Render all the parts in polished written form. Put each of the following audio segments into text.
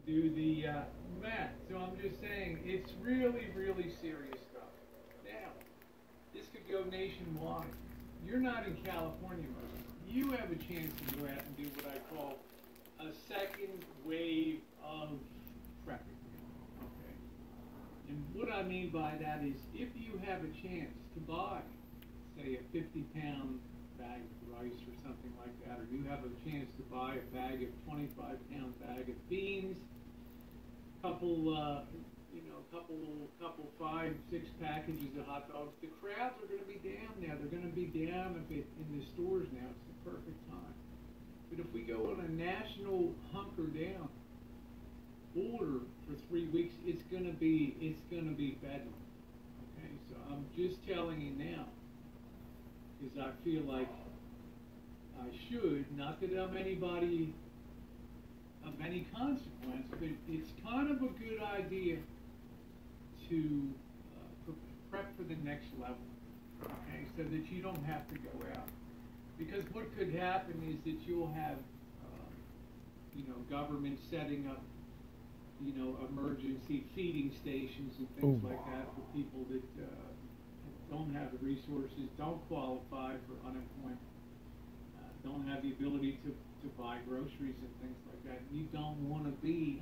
do the math. So I'm just saying it's really, really serious stuff. Now, this could go nationwide. You're not in California, Mercy. You have a chance to go out and do what I call a second wave of prepping. Okay? And what I mean by that is if you have a chance to buy, say, a 50-pound bag of rice or something like that, or you have a chance to buy a bag of 25-pound bag of beans, couple 5, 6 packages of hot dogs. The crowds are going to be down now. They're going to be down a bit in the stores now. It's the perfect time. But if we go on a national hunker down order for 3 weeks, it's going to be bedlam. Okay, so I'm just telling you now, because I feel like I should, not that I'm anybody of any consequence, but it's kind of a good idea to prep for the next level, okay, so that you don't have to go out. Because what could happen is that you'll have, government setting up, emergency feeding stations and things like that for people that don't have the resources, don't qualify for unemployment, don't have the ability to buy groceries and things like that. You don't want to be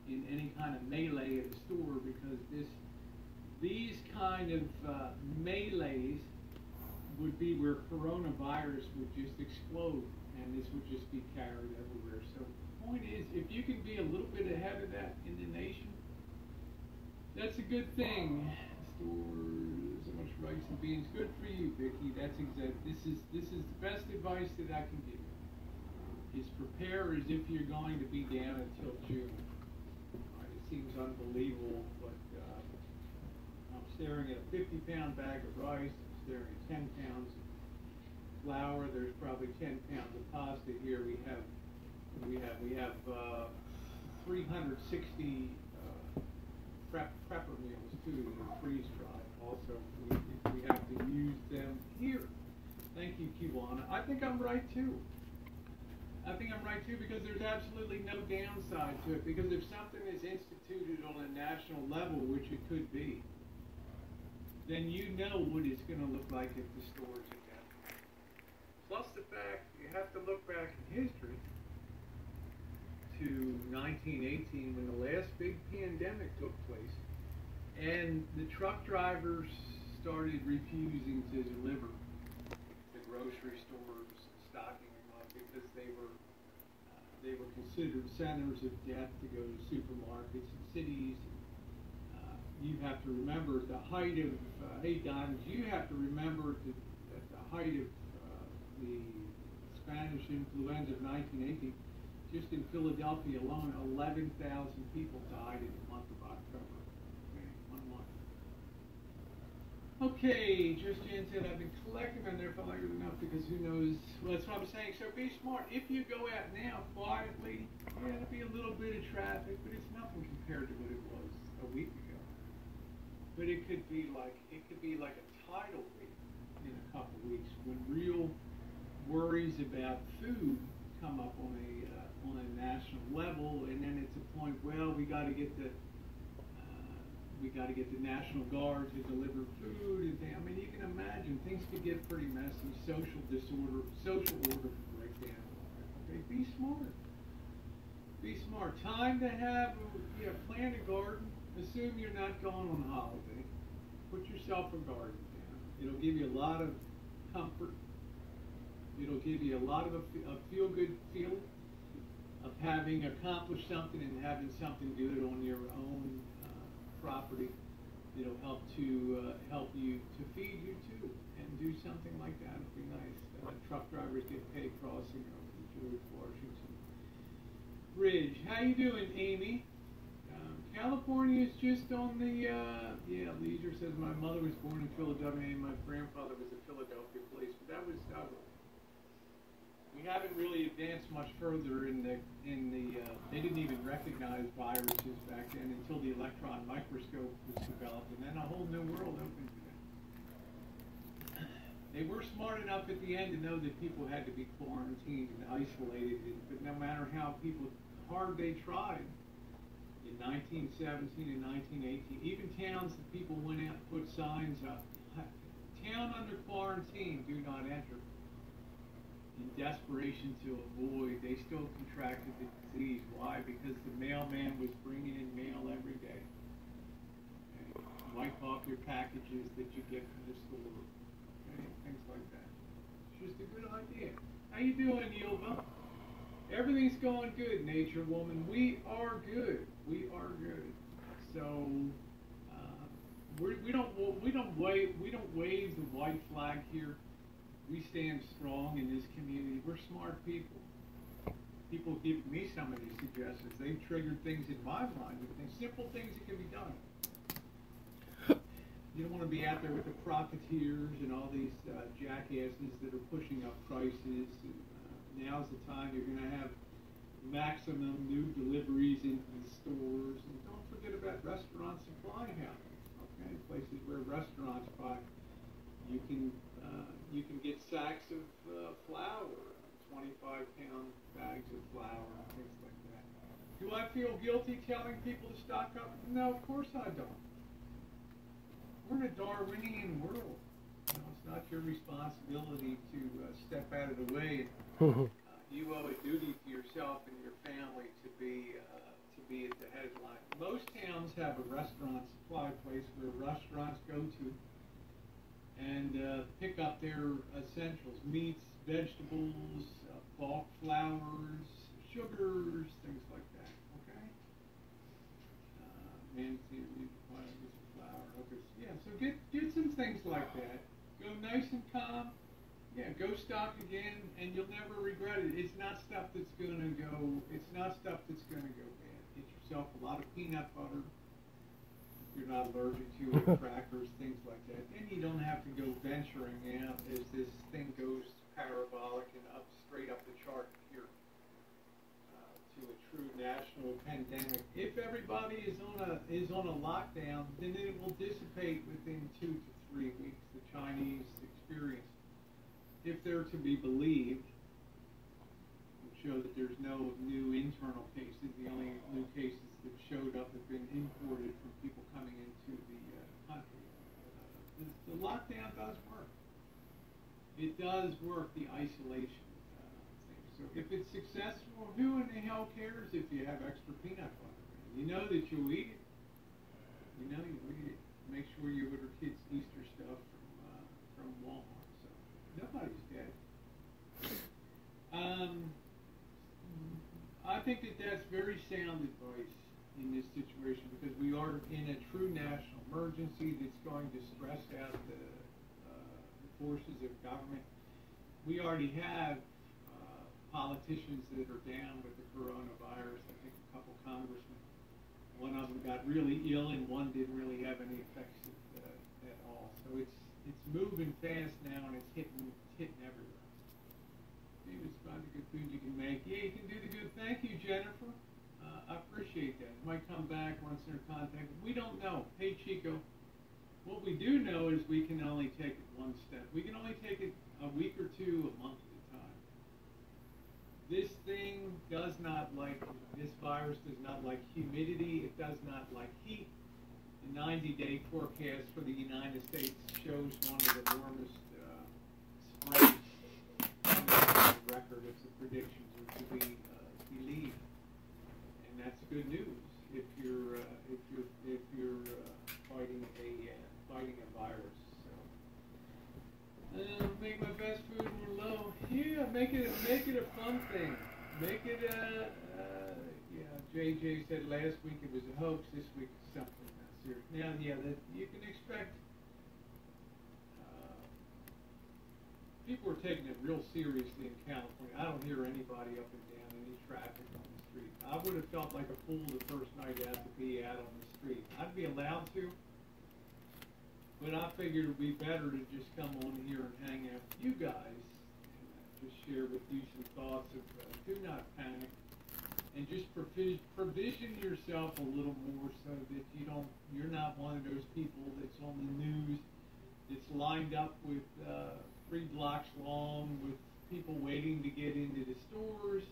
in any kind of melee at the store, because these kind of melees would be where coronavirus would just explode, and this would just be carried everywhere. So the point is, if you can be a little bit ahead of that in the nation, that's a good thing. Stores, so much rice and beans. Good for you, Vicki. That's exact. This is the best advice that I can give you. Is prepare as if you're going to be down until June. It seems unbelievable, but I'm staring at a 50-pound bag of rice. I'm staring at 10 pounds of flour. There's probably 10 pounds of pasta here. We have 360 prepper meals too that are freeze dried. Also, we have to use them here. Thank you, Kiwana. I think I'm right too. Because there's absolutely no downside to it. Because if something is instituted on a national level, which it could be, then you know what it's going to look like at the stores again. Plus the fact you have to look back in history to 1918 when the last big pandemic took place, and the truck drivers started refusing to deliver the grocery stores, stocking them up, because they were considered centers of death to go to supermarkets and cities. You have to remember at the height of, hey Don, you have to remember at the height of the Spanish influenza of 1918, just in Philadelphia alone, 11,000 people died in the month of October. Okay, 1 month. Okay, just Jan said, I've been collecting on there for longer than enough, because who knows. Well, that's what I'm saying. So be smart. If you go out now quietly, yeah, there'll be a little bit of traffic, but it's nothing compared to what it was a week ago. But it could be like a tidal wave in a couple of weeks, when real worries about food come up on a national level, and then it's a point, well, we got to get the National Guard to deliver food, and I mean, you can imagine things could get pretty messy. Social order could break down. Okay, be smart. Be smart. Time to have plant a garden. Assume you're not going on holiday. Put yourself a garden down. It'll give you a lot of comfort. It'll give you a lot of a feel-good feeling of having accomplished something and having something good on your own property. It'll help you to feed you too, and do something like that. It'll be nice. Truck drivers get paid crossing over the George Washington Bridge. How you doing, Amy? California is just on the, Leisure says, my mother was born in Philadelphia and my grandfather was a Philadelphia police, but that was, we haven't really advanced much further in the they didn't even recognize viruses back then until the electron microscope was developed, and then a whole new world opened to them. They were smart enough at the end to know that people had to be quarantined and isolated, but no matter how people hard they tried in 1917 and 1918. Even towns that people went out and put signs up. Town under quarantine, do not enter. In desperation to avoid, they still contracted the disease. Why? Because the mailman was bringing in mail every day. Okay? Wipe off your packages that you get from the store. Okay? Things like that. It's just a good idea. How you doing, Yilva? Everything's going good, Nature Woman. We are good. We are good. So we don't wave the white flag here. We stand strong in this community. We're smart people. People give me some of these suggestions. They've triggered things in my mind. Simple things that can be done. You don't want to be out there with the profiteers and all these jackasses that are pushing up prices. Now's the time you're going to have maximum new deliveries into the stores. And don't forget about restaurant supply houses. Okay, places where restaurants buy. You can get sacks of flour, 25-pound bags of flour, and things like that. Do I feel guilty telling people to stock up? No, of course I don't. We're in a Darwinian world. You know, it's not your responsibility to step out of the way. You owe a duty to yourself and your family to be at the head of the line. Most towns have a restaurant supply place where restaurants go to and pick up their essentials, meats, vegetables, bulk flours, sugars, things like that. Okay. Flour. Okay. Yeah. So get some things like that. Go nice and calm. Yeah, go stock again, and you'll never regret it. It's not stuff that's gonna go. It's not stuff that's gonna go bad. Get yourself a lot of peanut butter. If you're not allergic to it, crackers, things like that. Then you don't have to go venturing out as this thing goes parabolic and up straight up the chart here to a true national pandemic. If everybody is on a lockdown, then it will dissipate within 2 to 3 weeks. The Chinese experience, if they're to be believed, would show that there's no new internal cases. The only new cases that showed up have been imported from people coming into the country. The lockdown does work. It does work, the isolation thing. So if it's successful, who in the hell cares if you have extra peanut butter? You know that you'll eat it. You know you'll eat it. Make sure you order kids' Easter stuff from Walmart. Nobody's dead. I think that that's very sound advice in this situation because we are in a true national emergency that's going to stress out the forces of government. We already have politicians that are down with the coronavirus. I think a couple congressmen. One of them got really ill and one didn't really have any effects at all. So it's moving fast now, and it's hitting everywhere. David's find the good food you can make. Yeah, you can do the good. Thank you, Jennifer. I appreciate that. You might come back once they're in contact. We don't know. Hey, Chico. What we do know is we can only take it one step. We can only take it a week or two, a month at a time. This thing does not like, this virus does not like humidity. It does not like heat. The 90-day forecast for the United States shows one of the warmest springs on the record if the predictions are to be believed, and that's good news if you're fighting a virus. So make my best food more low. Yeah, make it a fun thing. Make it JJ said last week it was a hoax. This week it's something. Now, yeah, that you can expect people are taking it real seriously in California. I don't hear anybody up and down any traffic on the street. I would have felt like a fool the first night out to be out on the street. I'd be allowed to, but I figured it would be better to just come on here and hang out with you guys and just share with you some thoughts of do not panic. And just provision yourself a little more so that you're not one of those people that's on the news that's lined up with 3 blocks long with people waiting to get into the stores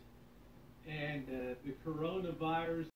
and the coronavirus